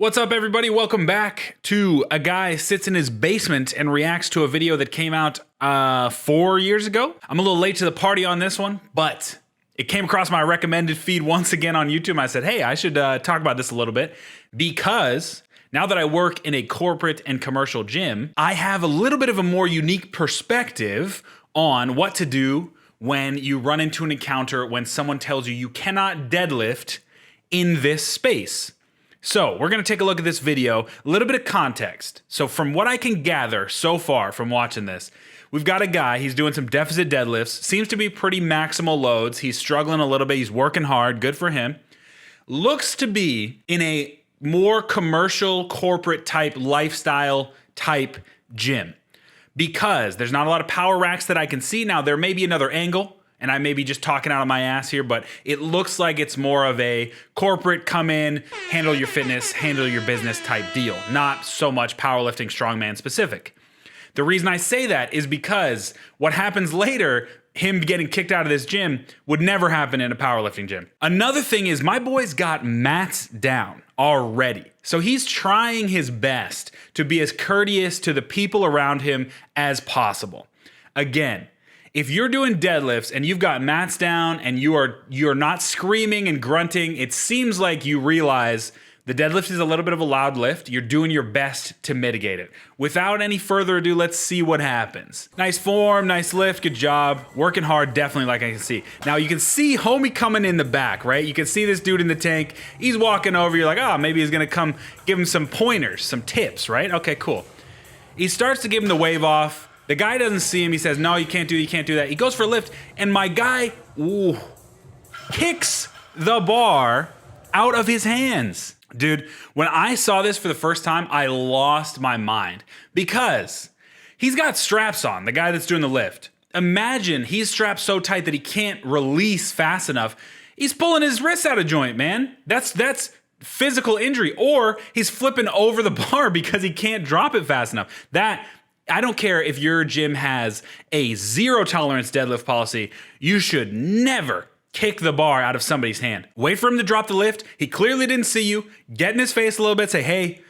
What's up, everybody? Welcome back to A Guy Sits in His Basement and Reacts to a video that came out 4 years ago. I'm a little late to the party on this one, but it came across my recommended feed once again on YouTube. I said, hey, I should talk about this a little bit because now that I work in a corporate and commercial gym, I have a little bit of a more unique perspective on what to do when you run into an encounter when someone tells you you cannot deadlift in this space. So we're gonna take a look at this video, a little bit of context. So from what I can gather so far from watching this, we've got a guy, he's doing some deficit deadlifts, seems to be pretty maximal loads. He's struggling a little bit, he's working hard, good for him. Looks to be in a more commercial, corporate type, lifestyle type gym because there's not a lot of power racks that I can see. Now there may be another angle, and I may be just talking out of my ass here, but it looks like it's more of a corporate come in, handle your fitness, handle your business type deal, not so much powerlifting strongman specific. The reason I say that is because what happens later, him getting kicked out of this gym, would never happen in a powerlifting gym. Another thing is my boy's got mats down already. So he's trying his best to be as courteous to the people around him as possible. Again, if you're doing deadlifts and you've got mats down and you're not screaming and grunting, it seems like you realize the deadlift is a little bit of a loud lift. You're doing your best to mitigate it. Without any further ado, let's see what happens. Nice form, nice lift, good job. Working hard, definitely, like I can see. Now you can see homie coming in the back, right? You can see this dude in the tank. He's walking over, you're like, oh, maybe he's gonna come give him some pointers, some tips, right? Okay, cool. He starts to give him the wave off. The guy doesn't see him. He says, no, you can't do that. He goes for a lift, and my guy kicks the bar out of his hands. Dude, when I saw this for the first time, I lost my mind because he's got straps on, the guy that's doing the lift. Imagine he's strapped so tight that he can't release fast enough. He's pulling his wrists out of joint, man. That's physical injury. Or he's flipping over the bar because he can't drop it fast enough. I don't care if your gym has a zero tolerance deadlift policy, you should never kick the bar out of somebody's hand. Wait for him to drop the lift. He clearly didn't see you. Get in his face a little bit, say, hey,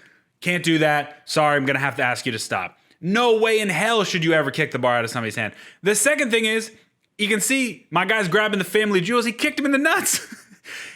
can't do that. Sorry, I'm gonna have to ask you to stop. No way in hell should you ever kick the bar out of somebody's hand. The second thing is, you can see my guy's grabbing the family jewels. He kicked him in the nuts.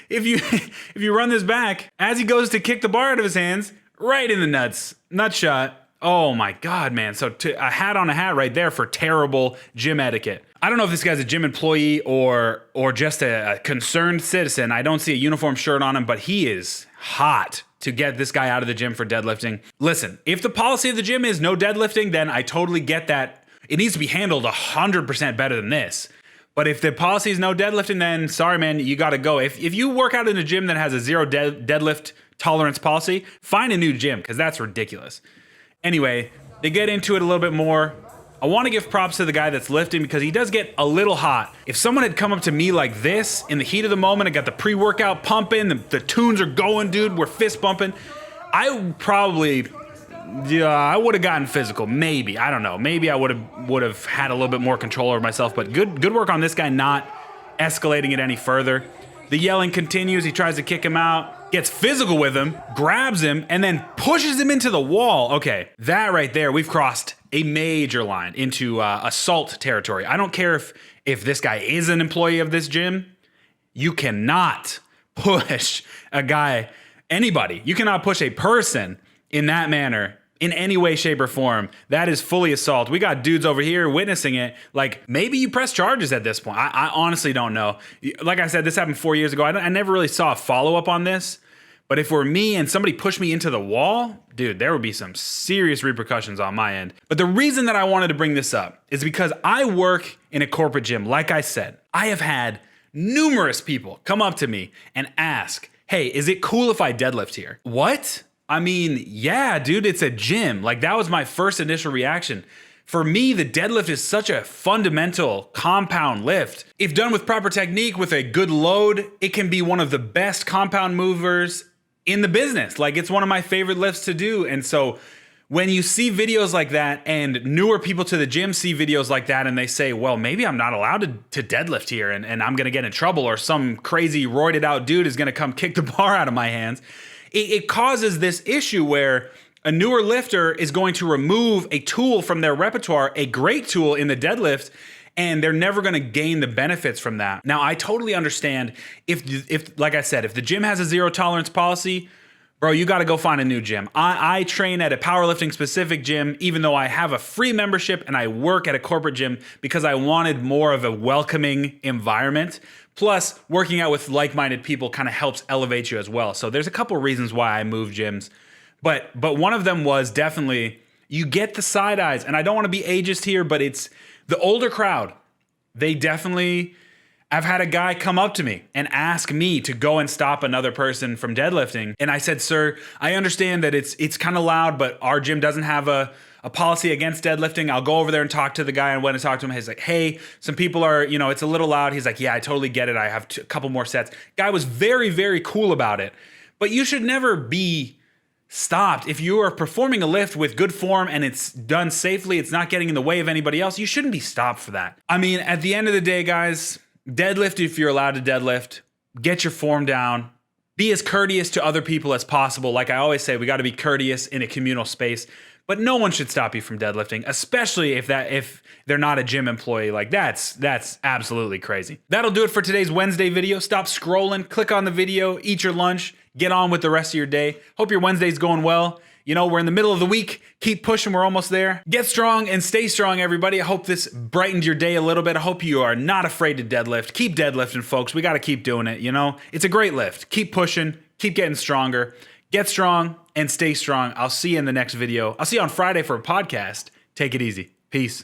If you run this back, as he goes to kick the bar out of his hands, right in the nuts, nut shot. Oh my God, man. So a hat on a hat right there for terrible gym etiquette. I don't know if this guy's a gym employee or just a concerned citizen. I don't see a uniform shirt on him, but he is hot to get this guy out of the gym for deadlifting. Listen, if the policy of the gym is no deadlifting, then I totally get that. It needs to be handled 100% better than this. But if the policy is no deadlifting, then sorry, man, you gotta go. If you work out in a gym that has a zero deadlift tolerance policy, find a new gym, because that's ridiculous. Anyway, they get into it a little bit more. I want to give props to the guy that's lifting because he does get a little hot. If someone had come up to me like this in the heat of the moment, I got the pre-workout pumping, the tunes are going, dude, we're fist bumping, I would have gotten physical, maybe. I don't know. Maybe I would have had a little bit more control over myself, but good work on this guy not escalating it any further. The yelling continues. He tries to kick him out, gets physical with him, grabs him, and then pushes him into the wall. Okay, that right there, we've crossed a major line into assault territory. I don't care if this guy is an employee of this gym. You cannot push a guy, anybody. You cannot push a person in that manner in any way, shape, or form. That is fully assault. We got dudes over here witnessing it. Like, maybe you press charges at this point. I honestly don't know. Like I said, this happened 4 years ago. I never really saw a follow-up on this. But if it were me and somebody pushed me into the wall, dude, there would be some serious repercussions on my end. But the reason that I wanted to bring this up is because I work in a corporate gym. Like I said, I have had numerous people come up to me and ask, hey, is it cool if I deadlift here? What? I mean, yeah, dude, it's a gym. Like, that was my first initial reaction. For me, the deadlift is such a fundamental compound lift. If done with proper technique, with a good load, it can be one of the best compound movers in the business. Like, it's one of my favorite lifts to do. And so when you see videos like that and newer people to the gym see videos like that and they say, well, maybe I'm not allowed to deadlift here and I'm gonna get in trouble, or some crazy roided out dude is gonna come kick the bar out of my hands. it causes this issue where a newer lifter is going to remove a tool from their repertoire, a great tool in the deadlift, and they're never going to gain the benefits from that. Now, I totally understand if like I said, if the gym has a zero tolerance policy, bro, you got to go find a new gym. I train at a powerlifting specific gym, even though I have a free membership and I work at a corporate gym because I wanted more of a welcoming environment. Plus, working out with like-minded people kind of helps elevate you as well. So there's a couple reasons why I moved gyms. But one of them was definitely you get the side eyes. And I don't want to be ageist here, but it's the older crowd. They definitely, I've had a guy come up to me and ask me to go and stop another person from deadlifting. And I said, sir, I understand that it's kind of loud, but our gym doesn't have a policy against deadlifting. I'll go over there and talk to the guy. And when I talk to him, he's like, hey, some people are, it's a little loud. He's like, yeah, I totally get it. I have a couple more sets. Guy was very, very cool about it. But you should never be stopped. If you are performing a lift with good form and it's done safely, it's not getting in the way of anybody else, you shouldn't be stopped for that. I mean, at the end of the day, guys, deadlift if you're allowed to deadlift, get your form down, be as courteous to other people as possible. Like I always say, we got to be courteous in a communal space, but no one should stop you from deadlifting, especially if they're not a gym employee. Like that's absolutely crazy. That'll do it for today's Wednesday video. Stop scrolling, click on the video, eat your lunch, get on with the rest of your day. Hope your Wednesday's going well. We're in the middle of the week. Keep pushing. We're almost there. Get strong and stay strong, everybody. I hope this brightened your day a little bit. I hope you are not afraid to deadlift. Keep deadlifting, folks. We got to keep doing it. It's a great lift. Keep pushing. Keep getting stronger. Get strong and stay strong. I'll see you in the next video. I'll see you on Friday for a podcast. Take it easy. Peace.